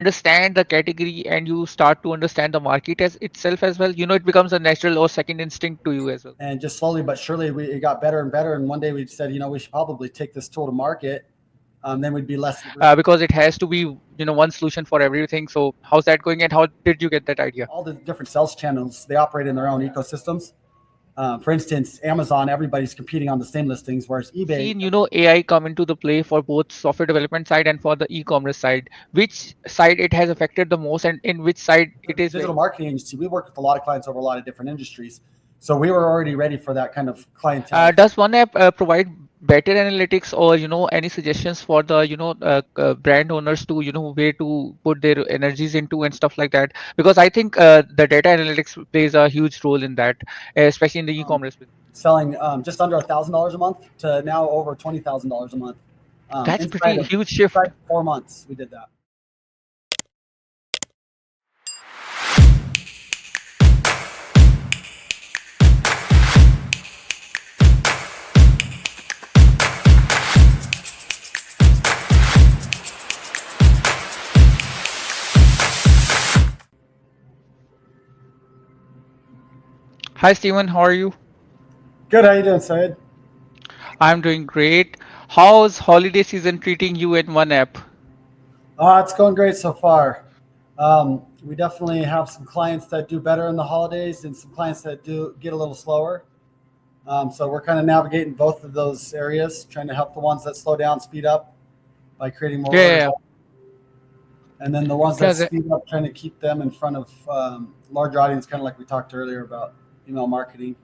understand the category and you start to understand the market as itself as well, it becomes a natural or second instinct to you as well. And just slowly but surely, it got better and better. And one day we said, we should probably take this tool to market. Then we'd be less Because it has to be, one solution for everything. So how's that going and how did you get that idea? all the different sales channels. They operate in their own ecosystems. For instance, Amazon, everybody's competing on the same listings, whereas eBay, Seen, AI come into the play for both software development side and for the e-commerce side. Which side it has affected the most, and in which side the it is digital very. marketing agency, we work with a lot of clients over a lot of different industries. So we were already ready for that kind of clientele. Does one app provide better analytics or any suggestions for the brand owners to where to put their energies into and stuff like that? Because I think the data analytics plays a huge role in that, especially in the Um, e-commerce business. Selling just under $1,000 a month to now over $20,000 a month. That's Inside pretty of huge shift. 4 months, we did that. Hi Steven, how are you? Good. How you doing, Syed? I'm doing great. How's holiday season treating you in one app? It's going great so far. We definitely have some clients that do better in the holidays and some clients that do get a little slower. So we're kind of navigating both of those areas, trying to help the ones that slow down speed up by creating more Yeah, yeah, orders, yeah. and then the ones that Yeah, the- speed up, trying to keep them in front of larger audience, kind of like we talked earlier about email marketing.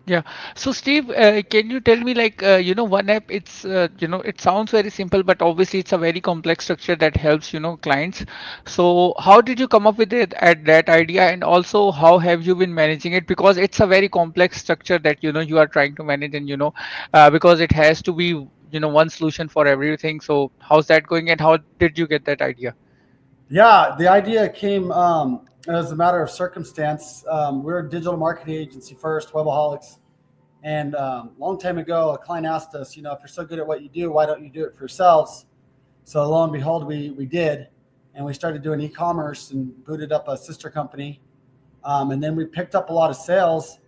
Yeah. So Steve, can you tell me like one app? It's it sounds very simple, but obviously it's a very complex structure that helps clients. So how did you come up with it at that idea, and also how have you been managing it? Because it's a very complex structure that you are trying to manage, and because it has to be one solution for everything. So how's that going, and how did you get that idea? Yeah, the idea came as a matter of circumstance. We're a digital marketing agency first, Webaholics. And a long time ago, a client asked us, if you're so good at what you do, why don't you do it for yourselves? So lo and behold, we did. And we started doing e-commerce and booted up a sister company. And then we picked up a lot of sales.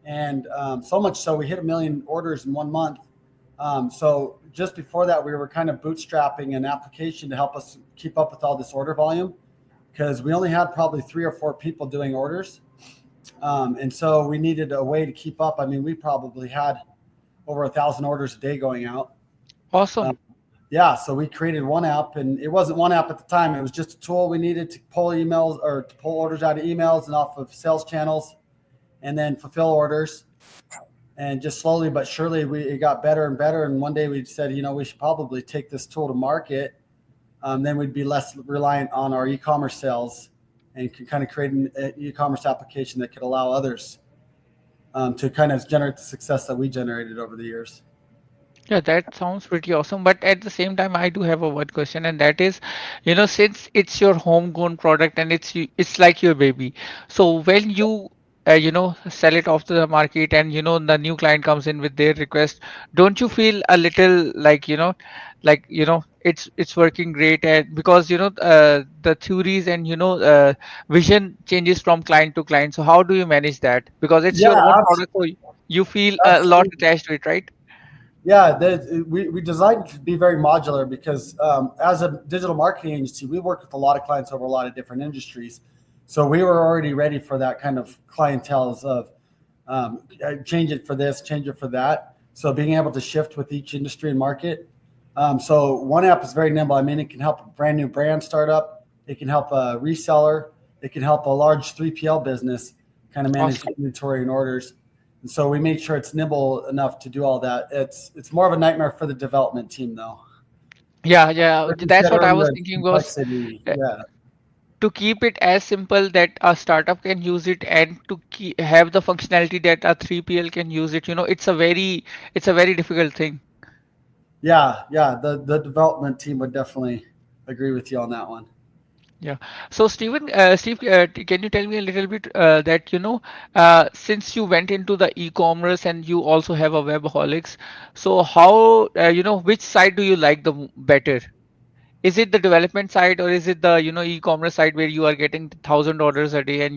And so much so we hit 1 million orders in 1 month. So just before that, we were kind of bootstrapping an application to help us keep up with all this order volume because we only had probably 3 or 4 people doing orders. And so we needed a way to keep up. I mean, we probably had over 1,000 orders a day going out. Awesome. Um, yeah, so we created one app, and it wasn't one app at the time. It was just a tool we needed to pull emails or to pull orders out of emails and off of sales channels, and then fulfill orders. And just slowly but surely, it got better and better. And one day we said, we should probably take this tool to market. Then we'd be less reliant on our e-commerce sales and could kind of create an e-commerce application that could allow others to kind of generate the success that we generated over the years. Yeah, that sounds pretty awesome. But at the same time, I do have a one question, and that is, since it's your homegrown product and it's like your baby. So when you sell it off to the market and the new client comes in with their request, don't you feel a little like it's working great, and because the theories and vision changes from client to client. So how do you manage that? Because it's Yeah, your own product, so you feel a lot absolutely. attached to it, right? Yeah, we designed it to be very modular because as a digital marketing agency, we work with a lot of clients over a lot of different industries. So we were already ready for that kind of clientele of change it for this, change it for that. So being able to shift with each industry and market. So one app is very nimble. I mean, it can help a brand new brand startup. It can help a reseller. It can help a large 3PL business kind of manage Awesome. inventory and orders. And so we made sure it's nimble enough to do all that. It's more of a nightmare for the development team, though. Yeah, yeah, Like you that's said what I was earlier, it's thinking was complexity. uh, Yeah. to keep it as simple that a startup can use it and to have the functionality that a 3PL can use it. It's a very difficult thing. Yeah. Yeah. The development team would definitely agree with you on that one. Yeah. So Steve, can you tell me a little bit that since you went into the e-commerce and you also have a Webaholics, so how which side do you like the better? Is it the development side or is it the e-commerce side where you are getting 1,000 orders a day, and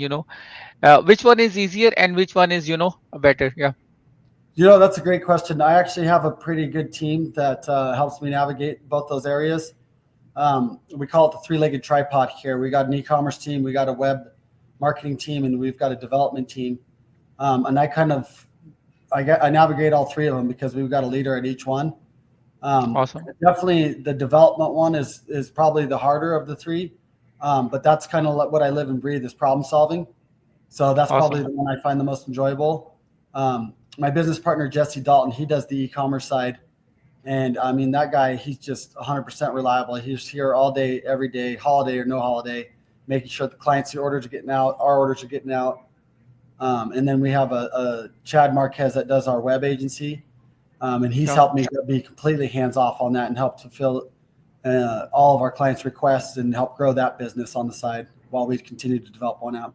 which one is easier and which one is better? Yeah. That's a great question. I actually have a pretty good team that helps me navigate both those areas. We call it the three-legged tripod here. We got an e-commerce team, we got a web marketing team, and we've got a development team. And I navigate all three of them because we've got a leader at each one. Awesome. Definitely, the development one is probably the harder of the three, but that's kind of what I live and breathe is problem solving. So that's Awesome. probably the one I find the most enjoyable. My business partner Jesse Dalton, he does the e-commerce side, and I mean that guy, he's just 100% reliable. He's here all day, every day, holiday or no holiday, making sure the clients' orders are getting out, our orders are getting out. And then we have a Chad Marquez that does our web agency, and he's Yeah. helped me be completely hands off on that and help fulfill all of our clients' requests and help grow that business on the side while we continue to develop one app.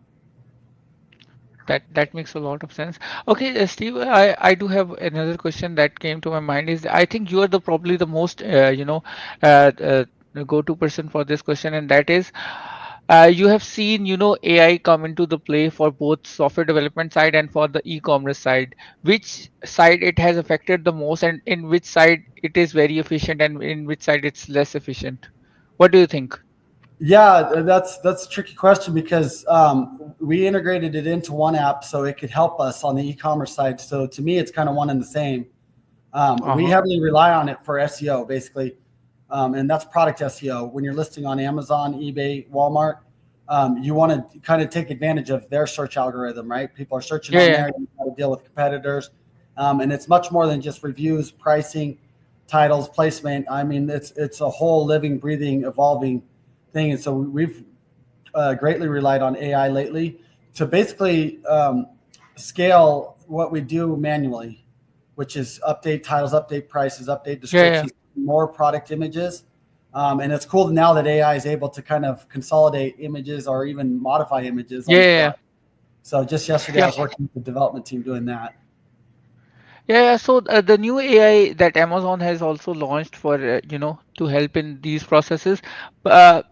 That makes a lot of sense. Okay, Steve, I do have another question that came to my mind. Is I think you are the probably the most go-to person for this question, and that is, you have seen AI come into the play for both software development side and for the e-commerce side. Which side it has affected the most, and in which side it is very efficient, and in which side it's less efficient? What do you think? Yeah, that's a tricky question because we integrated it into one app so it could help us on the e-commerce side. So to me, it's kind of one and the same. We Uh-huh. heavily rely on it for SEO, basically, and that's product SEO. When you're listing on Amazon, eBay, Walmart, you want to kind of take advantage of their search algorithm, right? People are searching Yeah, on yeah, there, you got to deal with competitors, and it's much more than just reviews, pricing, titles, placement. I mean, it's a whole living, breathing, evolving thing, and so we've greatly relied on AI lately to basically scale what we do manually, which is update titles, update prices, update yeah, yeah, descriptions, more product images. And it's cool now that AI is able to kind of consolidate images or even modify images on yeah, the yeah, fly. yeah. So just yesterday, I Yeah. was working with the development team doing that. Yeah, yeah, so the new AI that Amazon has also launched for to help in these processes, the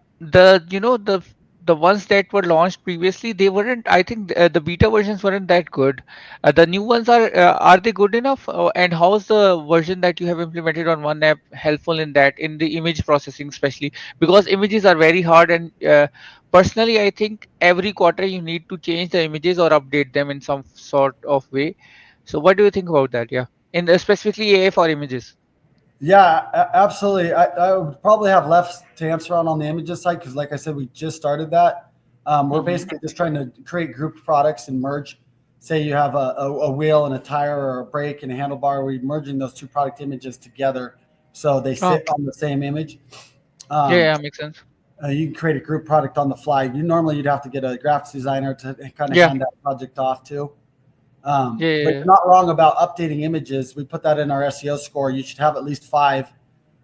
the ones that were launched previously, they weren't. I think the beta versions weren't that good. The new ones are they good enough? And how's the version that you have implemented on one app helpful in that, in the image processing especially, because images are very hard, and personally I think every quarter you need to change the images or update them in some sort of way. So what do you think about that? Yeah, in the specifically AI for images. Yeah, absolutely. I would probably have less to answer on the images side because, like I said, we just started that. We're Mm-hmm. basically just trying to create grouped products and merge. Say you have a wheel and a tire or a brake and a handlebar. We're merging those two product images together so they Oh, sit on the same image. yeah, Um, yeah, makes sense. you can create a group product on the fly. You'd have to get a graphics designer to kind of Yeah, hand that project off to. yeah, yeah, But yeah. you're not wrong about updating images. We put that in our SEO score. You should have at least five.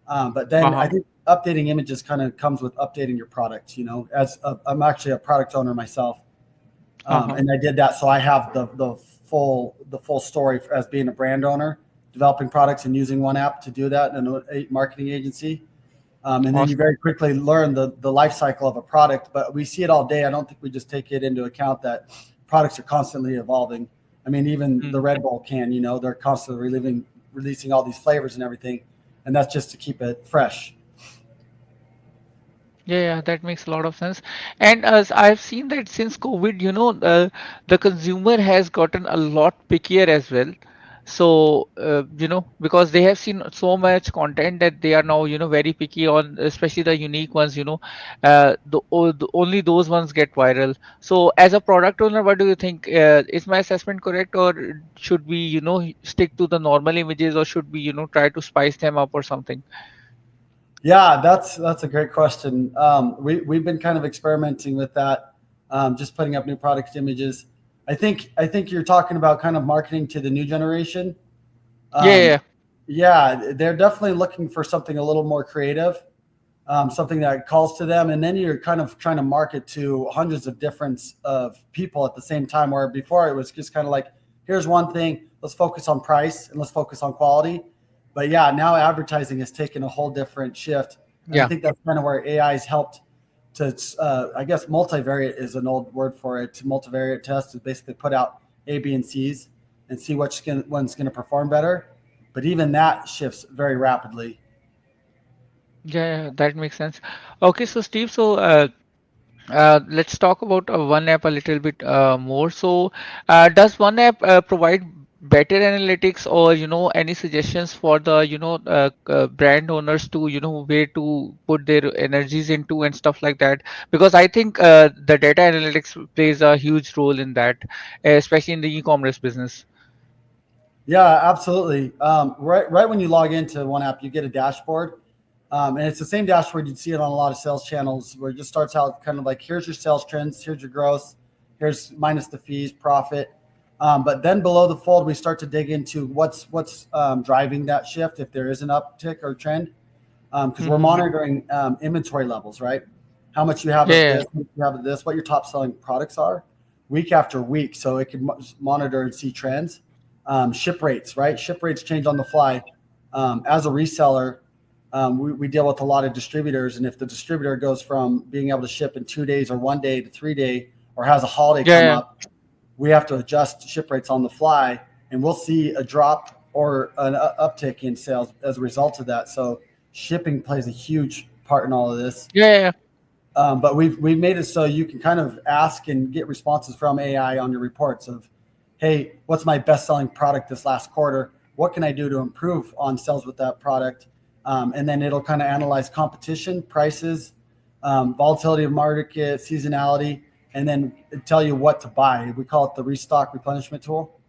But then I Uh-huh. think updating images kind of comes with updating your product. I'm actually a product owner myself, Uh-huh. and I did that, so I have the full story as being a brand owner, developing products and using one app to do that in a marketing agency. And then you Awesome. very quickly learn the life cycle of a product. But we see it all day. I don't think we just take it into account that products are constantly evolving. I mean, even the Mm. Red Bull can, they're constantly releasing all these flavors and everything, and that's just to keep it fresh. Yeah, yeah, that makes a lot of sense. And as I've seen that since COVID, the consumer has gotten a lot pickier as well. So, because they have seen so much content that they are now, very picky on, especially the unique ones, only those ones get viral. So, as a product owner, what do you think? Is my assessment correct, or should we, stick to the normal images, or should we, try to spice them up or something? Yeah, that's a great question. We've been kind of experimenting with that, just putting up new product images. I think you're talking about kind of marketing to the new generation. Yeah, yeah, Um, yeah, they're definitely looking for something a little more creative, something that calls to them, and then you're kind of trying to market to hundreds of different of people at the same time. Where before it was just kind of like, here's one thing, let's focus on price and let's focus on quality. But yeah, now advertising has taken a whole different shift. And I Yeah. think that's kind of where AI has helped to, I guess, multivariate is an old word for it. To multivariate test is basically put out A, B, and C's and see which one's going to perform better. But even that shifts very rapidly. Yeah, that makes sense. Okay, so Steve, so let's talk about one app a little bit more. So, does one app provide better analytics or any suggestions for the brand owners to where to put their energies into and stuff like that? Because I think the data analytics plays a huge role in that, especially in the e-commerce business. Yeah, absolutely. Right when you log into one app, you get a dashboard, and it's the same dashboard you'd see it on a lot of sales channels, where it just starts out kind of like, here's your sales trends, here's your gross, here's minus the fees, profit. But then below the fold, we start to dig into what's driving that shift, if there is an uptick or trend, because we're Hmm. monitoring inventory levels, right? How much you have Yeah, of yeah, this, how much you have of this, what your top selling products are, week after week, so it can monitor and see trends. Ship rates, right? Ship rates change on the fly. As a reseller, we deal with a lot of distributors, and if the distributor goes from being able to ship in 2 days or 1 day to 3 day, or has a holiday yeah, come yeah, up, we have to adjust ship rates on the fly, and we'll see a drop or an uptick in sales as a result of that. So shipping plays a huge part in all of this. yeah, yeah, yeah. But we've made it so you can kind of ask and get responses from AI on your reports of, hey, what's my best selling product this last quarter? What can I do to improve on sales with that product? And then it'll kind of analyze competition, prices, volatility of market, seasonality, and then tell you what to buy. We call it the restock replenishment tool.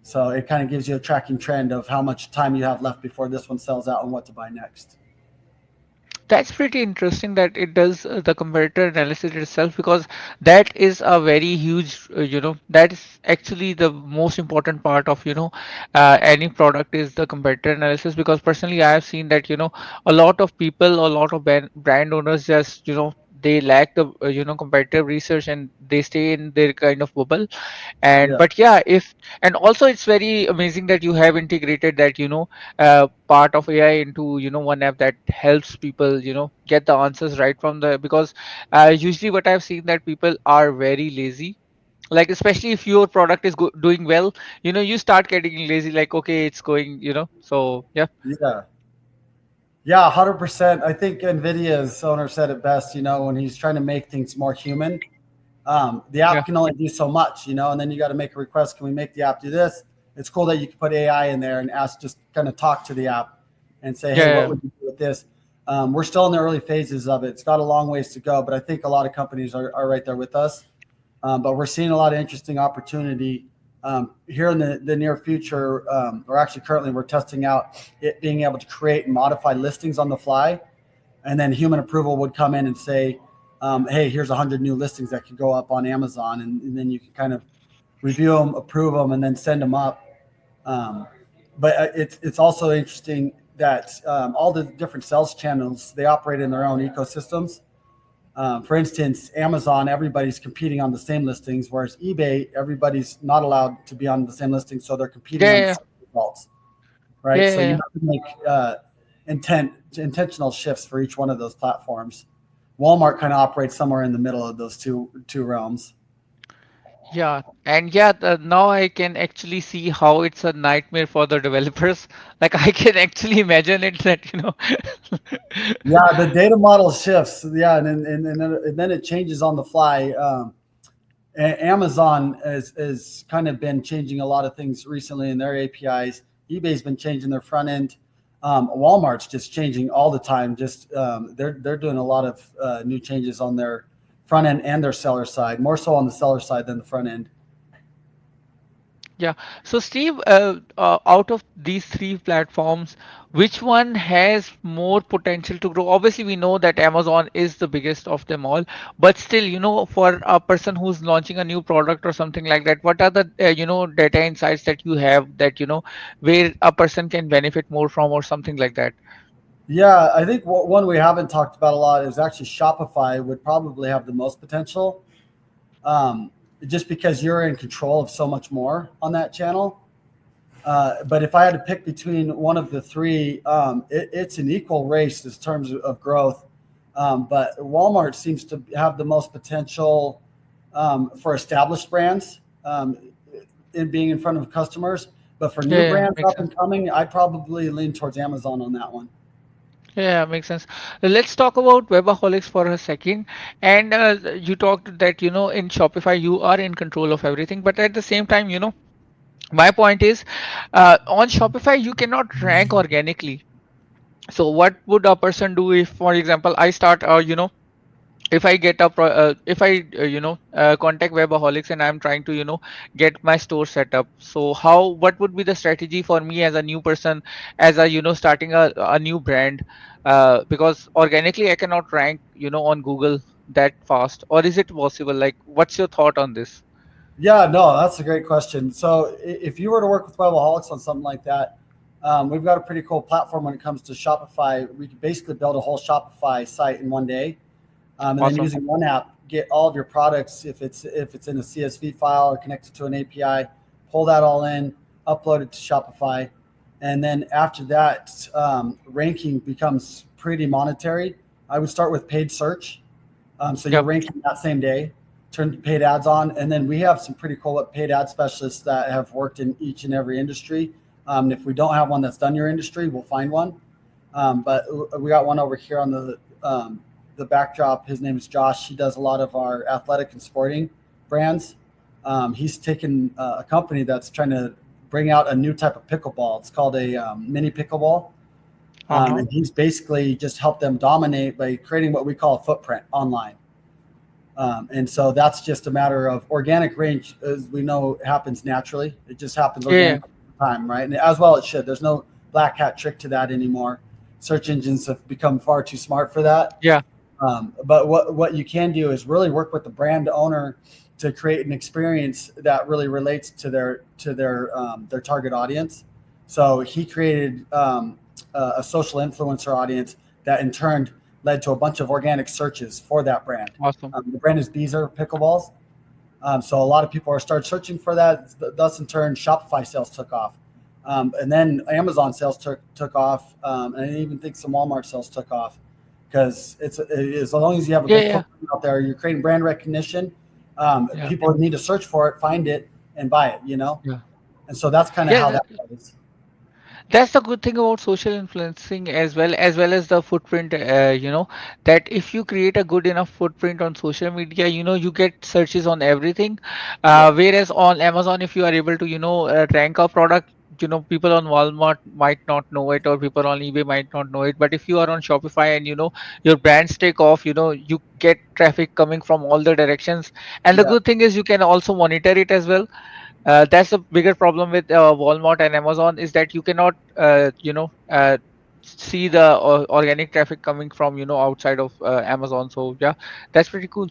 So it kind of gives you a tracking trend of how much time you have left before this one sells out and what to buy next. That's pretty interesting that it does the comparator analysis itself, because that is a very huge, that is actually the most important part of, any product is the comparator analysis. Because personally, I have seen that, a lot of people, a lot of brand owners just, they lack the, comparative research and they stay in their kind of bubble. And Yeah. but yeah, if and also it's very amazing that you have integrated that part of AI into one app that helps people get the answers right from the, because usually what I've seen that people are very lazy, like especially if your product is doing well, you start getting lazy, like okay, it's going, so yeah. Yeah. Yeah, 100%. I think NVIDIA's owner said it best, when he's trying to make things more human. The Yeah, app can only do so much, and then you got to make a request. Can we make the app do this? It's cool that you can put AI in there and ask, just kind of talk to the app and say, hey, what yeah, would you do with this? We're still in the early phases of it. It's got a long ways to go, but I think a lot of companies are right there with us. But we're seeing a lot of interesting opportunity here in the near future, or actually currently we're testing out it being able to create and modify listings on the fly, and then human approval would come in and say, hey, here's 100 new listings that could go up on Amazon, and then you can kind of review them, approve them, and then send them up. Um, but it's also interesting that all the different sales channels, they operate in their own ecosystems. For instance, Amazon, everybody's competing on the same listings, whereas eBay, everybody's not allowed to be on the same listing, so they're competing on the yeah, same results, right? yeah, So you yeah. have to make intentional shifts for each one of those platforms. Walmart kind of operates somewhere in the middle of those two realms. Yeah, and yeah, now I can actually see how it's a nightmare for the developers. Like I can actually imagine it that, Yeah, the data model shifts. Yeah, and then it changes on the fly. Amazon has kind of been changing a lot of things recently in their APIs. eBay's been changing their front end. Walmart's just changing all the time. Just they're doing a lot of new changes on their front end and their seller side, more so on the seller side than the front end. Yeah. So Steve, out of these three platforms, which one has more potential to grow? Obviously, we know that Amazon is the biggest of them all, but still, for a person who's launching a new product or something like that, what are the, data insights that you have that, where a person can benefit more from or something like that? Yeah, I think one we haven't talked about a lot is actually Shopify would probably have the most potential, um, just because you're in control of so much more on that channel. But if I had to pick between one of the three, it's an equal race in terms of growth. But Walmart seems to have the most potential for established brands in being in front of customers. But for new Yeah, yeah, brands makes up sense. and coming, I'd probably lean towards Amazon on that one. Yeah, makes sense. Let's talk about Webaholics for a second. And you talked that, in Shopify, you are in control of everything. But at the same time, my point is, on Shopify, you cannot rank organically. So what would a person do if, for example, I start, if I get if I contact Webaholics and I'm trying to get my store set up, so what would be the strategy for me as a new person, as a starting a new brand, because organically I cannot rank on Google that fast, or is it possible? Like, what's your thought on this? Yeah, no, that's a great question. So if you were to work with Webaholics on something like that, we've got a pretty cool platform when it comes to Shopify. We could basically build a whole Shopify site in one day, and then Awesome. using one app, get all of your products if it's in a CSV file or connected to an API, pull that all in, upload it to Shopify, and then after that, ranking becomes pretty monetary. I would start with paid search, so you're Yep. ranking that same day, turn paid ads on, and then we have some pretty cool paid ad specialists that have worked in each and every industry. If we don't have one that's done your industry, we'll find one. But we got one over here on the backdrop. His name is Josh. He does a lot of our athletic and sporting brands. He's taken a company that's trying to bring out a new type of pickleball. It's called a mini pickleball. Uh-huh. And he's basically just helped them dominate by creating what we call a footprint online. And so that's just a matter of organic range, as we know, happens naturally. It just happens Yeah, yeah, organically over time, right? And as well, it should. There's no black hat trick to that anymore. Search engines have become far too smart for that. yeah. But what you can do is really work with the brand owner to create an experience that really relates to their target audience. So he created a social influencer audience that in turn led to a bunch of organic searches for that brand. Awesome. The brand is Beezer Pickleballs. So a lot of people are start searching for that. Thus, in turn, Shopify sales took off, and then Amazon sales took off, and I even think some Walmart sales took off because it's as long as you have a Yeah, big yeah, footprint out there, you're creating brand recognition. yeah, People need to search for it, find it, and buy it. yeah. And so that's kind of how Yeah, that goes. that's the good thing about social influencing, as well as the footprint, that if you create a good enough footprint on social media, you get searches on everything, Yeah, whereas on Amazon, if you are able to rank a product, people on Walmart might not know it, or people on eBay might not know it, but if you are on Shopify and your brands take off, you get traffic coming from all the directions. And the yeah. good thing is you can also monitor it as well. That's a bigger problem with Walmart and Amazon, is that you cannot see the organic traffic coming from outside of Amazon. So yeah, that's pretty cool.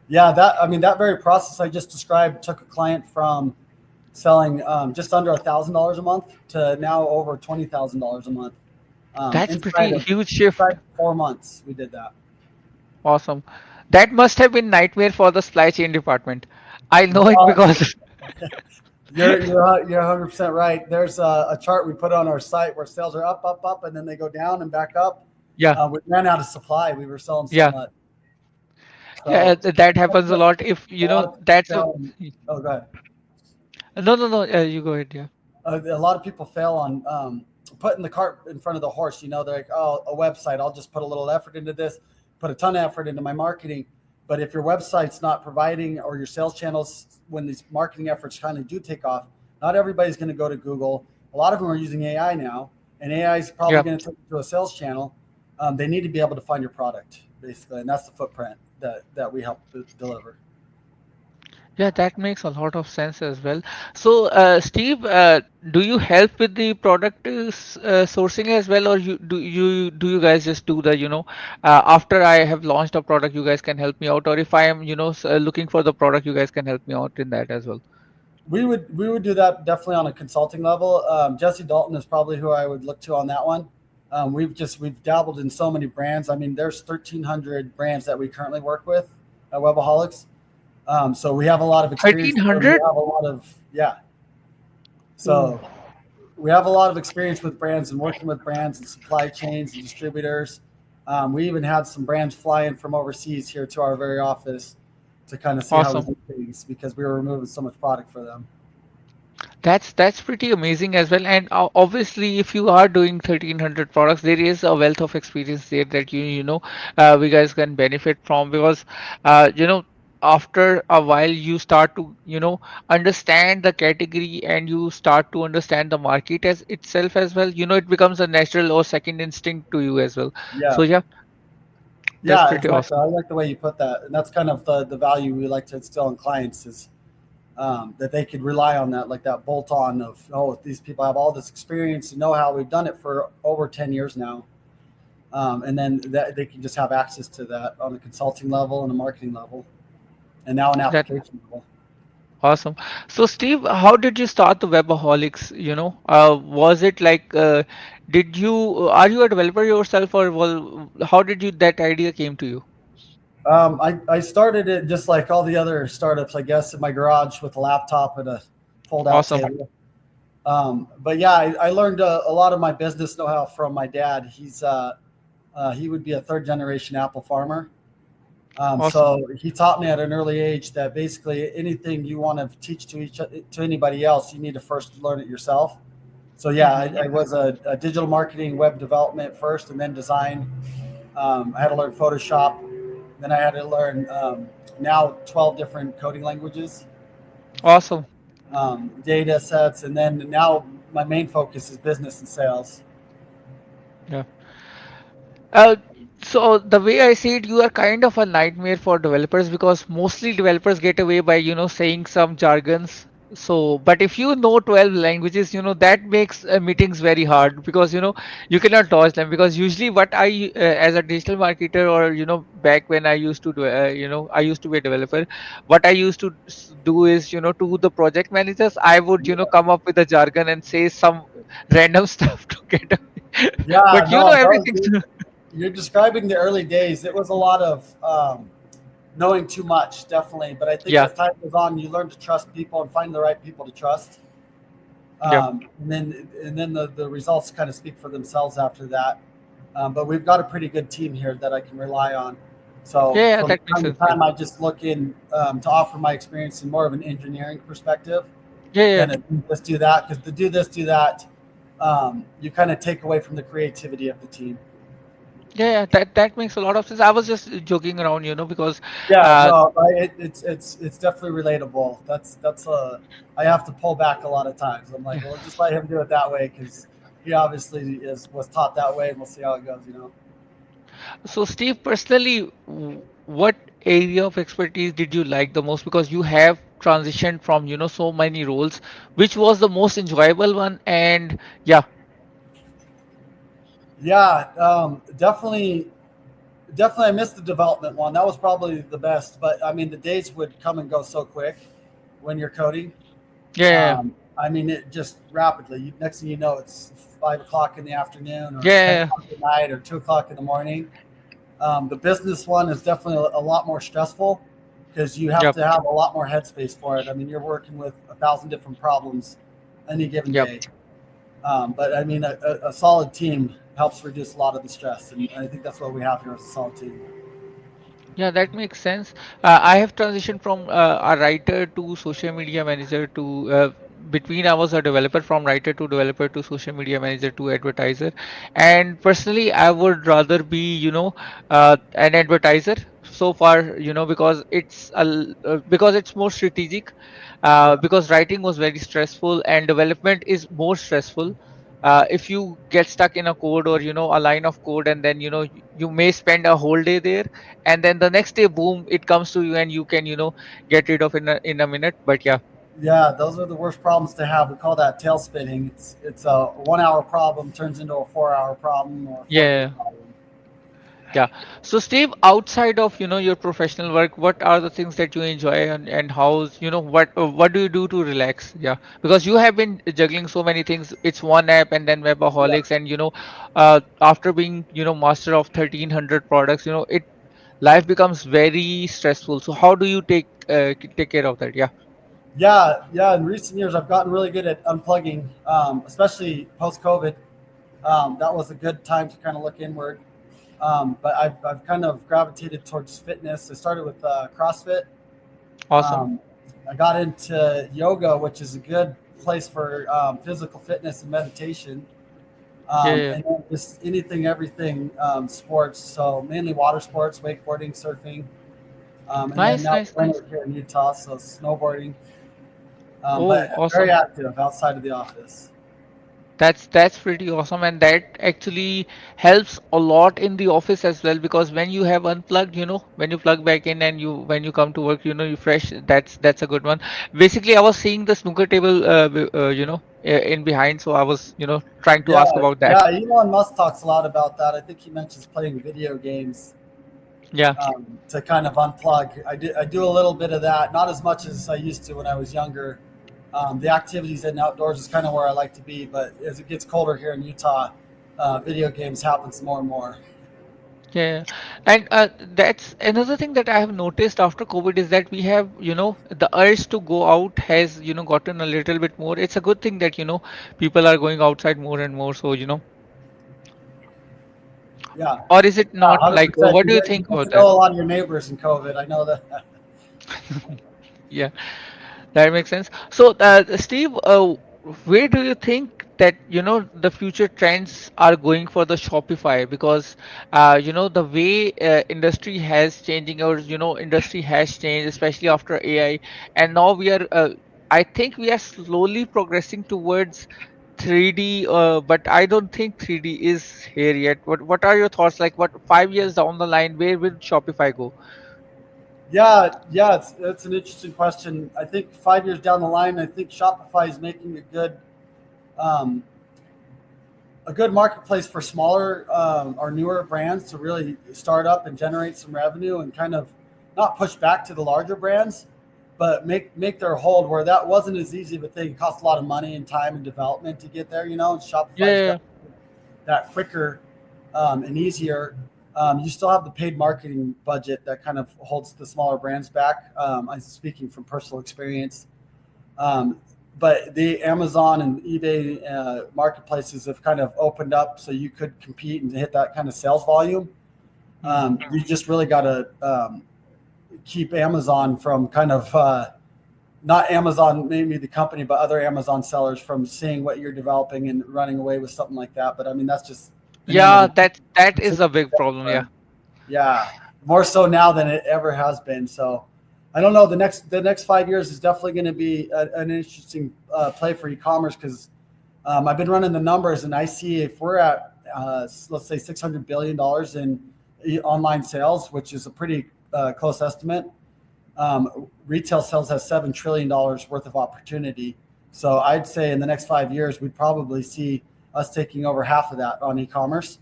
Yeah, that I mean that very process I just described took a client from selling just under $1,000 a month to now over $20,000 a month. That's Inside pretty of huge shift. 4 months, we did that. Awesome. That must have been nightmare for the supply chain department. I know it Well, because you're 100% right. There's a chart we put on our site where sales are up, up, up, and then they go down and back up. yeah, We ran out of supply. We were selling so yeah, much. yeah. So That happens a lot. If a lot of people that's fail. Oh, go ahead. no, no, no. You go ahead. Yeah, A lot of people fail on putting the cart in front of the horse. They're like, oh, a website. I'll just put a little effort into this, put a ton of effort into my marketing. But if your website's not providing, or your sales channels, when these marketing efforts kind of do take off, not everybody's going to go to Google. A lot of them are using AI now, and AI is probably yeah. going to take you to a sales channel. They need to be able to find your product, basically, and that's the footprint that we help deliver. Yeah, that makes a lot of sense as well. So, Steve, do you help with the product sourcing as well, or you guys just do the after I have launched a product, you guys can help me out, or if I am looking for the product, you guys can help me out in that as well. We would do that definitely on a consulting level. Jesse Dalton is probably who I would look to on that one. We've dabbled in so many brands. I mean, there's 1,300 brands that we currently work with at Webaholics. So we have a lot of experience there. We 1300? have a lot of, yeah. Ooh, So we have a lot of experience with brands and working with brands and supply chains and distributors. We even had some brands fly in from overseas here to our very office to kind of see how we Awesome. do things because we were removing so much product for them. That's pretty amazing as well. And obviously, if you are doing 1,300 products, there is a wealth of experience there that we guys can benefit from because after a while you start to understand the category and you start to understand the market as itself as well. It becomes a natural or second instinct to you as well. So Yeah. yeah, that's Yeah, pretty exactly. awesome. I like the way you put that, and that's kind of the value we like to instill in clients is that they could rely on that, like that bolt on of, oh, these people have all this experience and know how we've done it for over 10 years now, and then that they can just have access to that on a consulting level and a marketing level, and now an That application level. Awesome. So, Steve, how did you start the Webaholics? Was it like, are you a developer yourself, or how did you that idea came to you? I started it just like all the other startups, I guess, in my garage with a laptop and a fold out Awesome. table. But yeah, I learned a lot of my business know how from my dad. He would be a third generation apple farmer. Awesome. So he taught me at an early age that basically anything you want to teach to anybody else, you need to first learn it yourself. So yeah, Hmm. I was a digital marketing, web development first, and then design. I had to learn Photoshop. Then I had to learn now 12 different coding languages, Awesome. data sets, and then now my main focus is business and sales. Yeah. Uh, so the way I see it, you are kind of a nightmare for developers because mostly developers get away by, saying some jargons. So, but if you know 12 languages, that makes meetings very hard because, you cannot dodge them because usually what as a digital marketer or, back when I used to do, I used to be a developer, what I used to do is, to the project managers, I would, come up with a jargon and say some random stuff to get away. Yeah, But no, that was everything. you're describing the early days. It was a lot of knowing too much, definitely. But I think Yeah. as time goes on, you learn to trust people and find the right people to trust. Yeah. And then the results kind of speak for themselves after that. But we've got a pretty good team here that I can rely on. So Yeah, yeah, from that makes time to sense. Yeah. time, I just look in to offer my experience in more of an engineering perspective. Yeah, yeah, Kind of let's do that because to do this, do that, you kind of take away from the creativity of the team. yeah, yeah. That makes a lot of sense. I was just joking around, because Yeah, uh no, it's definitely relatable. That's I have to pull back a lot of times. I'm like, yeah. well, just let him do it that way because he obviously is was taught that way, and we'll see how it goes. So Steve, personally, what area of expertise did you like the most? Because you have transitioned from, so many roles. Which was the most enjoyable one? And yeah, Yeah, definitely. I missed the development one. That was probably the best. But I mean, the days would come and go so quick when you're coding. yeah, I mean, it just rapidly. Next thing you know, it's 5 o'clock in the afternoon, or it's ten yeah, o'clock at night, or 2 o'clock in the morning. The business one is definitely a lot more stressful because you have yeah, to have a lot more headspace for it. I mean, you're working with 1,000 different problems any given yep. day. But I mean, a solid team helps reduce a lot of the stress, and I think that's what we have here as a solid team. Yeah, that makes sense. I have transitioned from a writer to social media manager to between I was a developer from writer to developer to social media manager to advertiser. And personally, I would rather be, an advertiser so far, because because it's more strategic. Yeah, Because writing was very stressful and development is more stressful. If you get stuck in a code or a line of code and then you may spend a whole day there and then the next day boom it comes to you and you can get rid of in a minute, but yeah. yeah, those are the worst problems to have. We call that tail spinning. It's a 1 hour problem turns into a 4 hour problem or a 4 day Yeah, problem. yeah. So Steve, outside of your professional work, what are the things that you enjoy and how's what do you do to relax? Yeah, because you have been juggling so many things. It's one app and then Yeah. Webaholics and after being master of 1,300 products, it life becomes very stressful. So how do you take care of that? Yeah. Yeah, yeah. In recent years, I've gotten really good at unplugging, especially post COVID. That was a good time to kind of look inward. But I've kind of gravitated towards fitness. I started with CrossFit. Awesome. Um, I got into yoga, which is a good place for physical fitness and meditation. Yeah, yeah. And then just anything, everything sports. So mainly water sports, wakeboarding, surfing, and then Nice, now nice, nice. winter here in Utah, so snowboarding. Oh, But very awesome. active outside of the office. That's pretty awesome, and that actually helps a lot in the office as well, because when you have unplugged, when you plug back in and you when you come to work, you fresh. That's a good one. Basically, I was seeing the snooker table, in behind, so I was, trying to Yeah, ask about that. yeah. Elon Musk talks a lot about that. I think he mentions playing video games Yeah. to kind of unplug. I do a little bit of that, not as much as I used to when I was younger. The activities and outdoors is kind of where I like to be, but as it gets colder here in Utah, video games happens more and more. Yeah, and that's another thing that I have noticed after COVID is that we have, the urge to go out has, gotten a little bit more. It's a good thing that, people are going outside more and more. So, Yeah, or is it not? hundred Like, percent. what You do you get you think get to about know that? a lot of your neighbors in COVID. I know that. Yeah. That makes sense. So, Steve, where do you think that the future trends are going for the Shopify? Because the way industry has changing, or industry has changed, especially after AI, and now we are. I think we are slowly progressing towards 3D, but I don't think 3D is here yet. What are your thoughts? Like, what 5 years down the line, where will Shopify go? Yeah, yeah, it's an interesting question. I think 5 years down the line, I think Shopify is making um, a good marketplace for smaller or newer brands to really start up and generate some revenue and kind of not push back to the larger brands, but make their hold where that wasn't as easy of a thing. It cost a lot of money and time and development to get there, and Shopify's Yeah, done that quicker and easier. You still have the paid marketing budget that kind of holds the smaller brands back. I'm speaking from personal experience. Um, but the Amazon and eBay marketplaces have kind of opened up so you could compete and hit that kind of sales volume. yeah. You just really got to keep Amazon from kind of not Amazon, maybe the company, but other Amazon sellers from seeing what you're developing and running away with something like that. But I mean, that's just the name of Yeah, the that it's a is a big problem. Yeah. concern. Yeah, more so now than it ever has been. So I don't know. The next 5 years is definitely going to be an interesting play for e-commerce because I've been running the numbers and I see if we're at let's say $600 billion in online sales, which is a pretty close estimate. Retail sales has $7 trillion worth of opportunity. So I'd say in the next 5 years, we'd probably see us taking over half of that on e-commerce.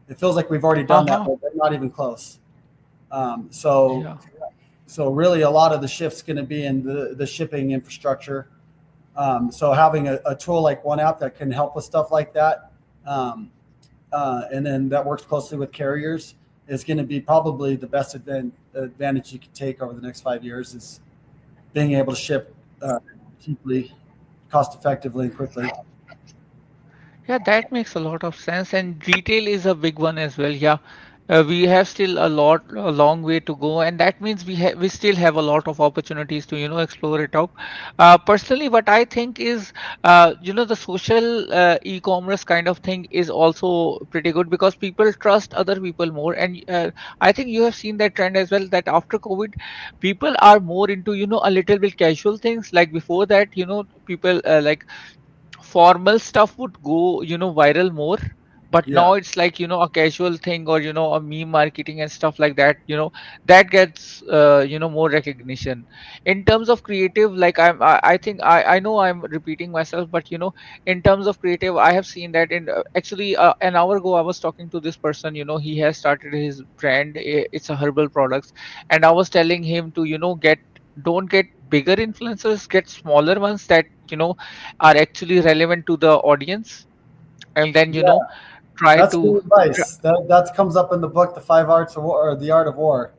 It feels like we've already done that, Uh-huh. but we're not even close. Um, so, Yeah. so really, a lot of the shift's going to be in the shipping infrastructure. So having a tool like OneF that can help with stuff like that, um, and then that works closely with carriers, is going to be probably the best advantage you can take over the next 5 years. Is being able to ship cheaply, cost effectively, and quickly. Yeah, that makes a lot of sense. And retail is a big one as well. Yeah. We have still a long way to go, and that means we still have a lot of opportunities to explore it out. Personally, what I think is, the social e-commerce kind of thing is also pretty good because people trust other people more, and I think you have seen that trend as well. That after COVID, people are more into a little bit casual things. Like before that, people like formal stuff would go viral more, but Yeah, now it's like a casual thing, or a meme marketing and stuff like that, that gets more recognition. In terms of creative, like I think I know I'm repeating myself, but in terms of creative, I have seen that in actually an hour ago I was talking to this person. He has started his brand. It's a herbal products, and I was telling him to don't get bigger influencers, get smaller ones that are actually relevant to the audience, and then yeah, try that's to good advice. That comes up in the book, The Five Arts of War, or The Art of War.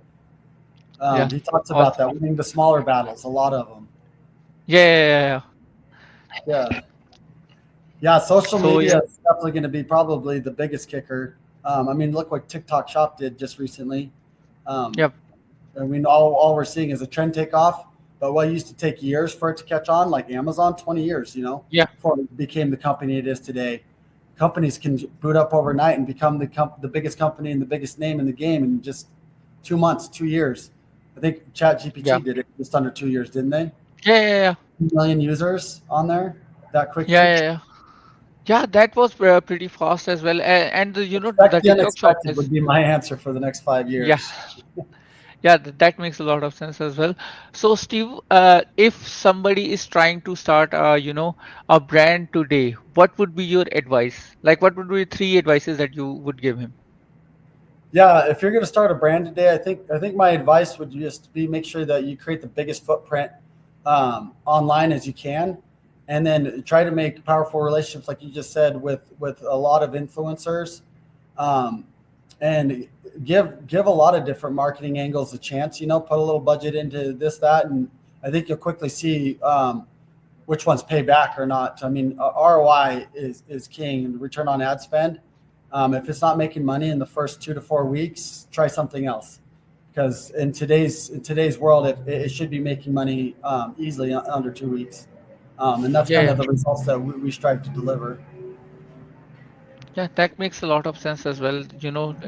yeah. He talks about Awesome. that, winning the smaller battles, a lot of them. Yeah, yeah, yeah, Yeah. Yeah, yeah. social So media yeah, is definitely going to be probably the biggest kicker. I mean, look what TikTok Shop did just recently. Um, yep, I mean, all we're seeing is a trend take off. But what used to take years for it to catch on, like Amazon, 20 years, yeah, before it became the company it is today. Companies can boot up overnight and become the biggest company and the biggest name in the game in just 2 months, 2 years. I think yeah, ChatGPT did it just under 2 years, didn't they? yeah, yeah, yeah, 2 million users on there that yeah, quickly. yeah, yeah. Yeah, that was pretty fast as well. And the, Expect the the TikTok shop unexpected would is, be my answer for the next five yeah, years. yeah, that makes a lot of sense as well. So Steve, if somebody is trying to start, a brand today, what would be your advice? Like, what would be three advices that you would give him? Yeah, if you're going to start a brand today, I think my advice would just be make sure that you create the biggest footprint online as you can, and then try to make powerful relationships, like you just said, with a lot of influencers, um, and give a lot of different marketing angles a chance. Put a little budget into this, that, and I think you'll quickly see which ones pay back or not. I mean, ROI is king, and return on ad spend. If it's not making money in the first 2 to 4 weeks, try something else. Because in today's world, it should be making money easily under 2 weeks, and that's kind Yeah, of the results that we strive to deliver. yeah, that makes a lot of sense as well.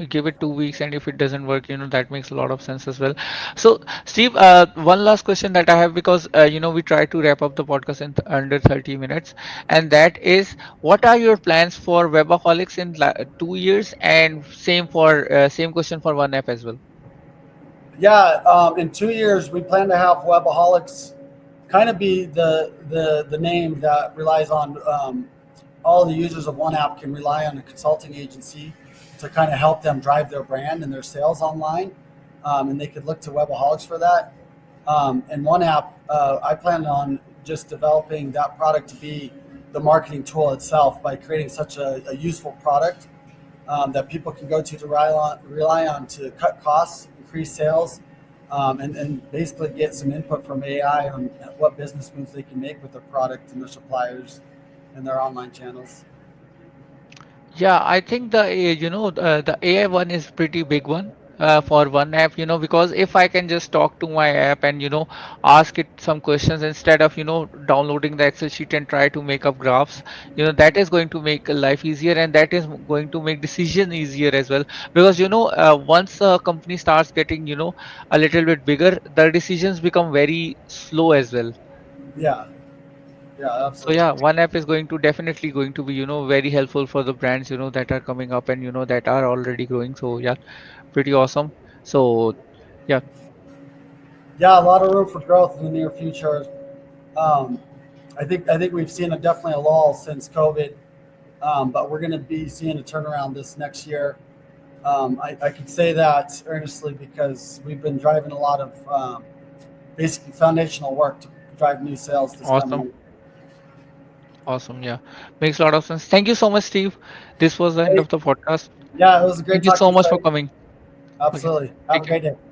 Give it 2 weeks, and if it doesn't work, that makes a lot of sense as well. So, Steve, one last question that I have, because we try to wrap up the podcast in under 30 minutes, and that is, what are your plans for Webaholics in 2 years, and same question for one app as well. Yeah, in 2 years, we plan to have Webaholics kind of be the name that relies on all the users of one app can rely on a consulting agency to kind of help them drive their brand and their sales online, and they could look to Webaholics for that. And one app, I plan on just developing that product to be the marketing tool itself by creating such a useful product that people can go to rely on to cut costs, increase sales, and basically get some input from AI on what business moves they can make with their product and their suppliers and their online channels. Yeah, I think the AI one is pretty big one for one app, because if I can just talk to my app and ask it some questions instead of downloading the Excel sheet and try to make up graphs, that is going to make life easier, and that is going to make decision easier as well. Because once a company starts getting a little bit bigger, the decisions become very slow as well. Yeah, yeah, So yeah, absolutely. one app is going to definitely going to be, very helpful for the brands, that are coming up and that are already growing. So yeah, pretty awesome. So yeah, Yeah, a lot of room for growth in the near future. Um, I think we've seen definitely a lull since COVID, but we're going to be seeing a turnaround this next year. I could say that earnestly because we've been driving a lot of basically foundational work to drive new sales this coming awesome. year. Awesome. Yeah. Makes a lot of sense. Thank you so much, Steve. This was the end Hey, of the podcast. yeah, it was a great Thank you talk to so you, much for Syed. coming. Okay. Absolutely. Have Take a care. great day.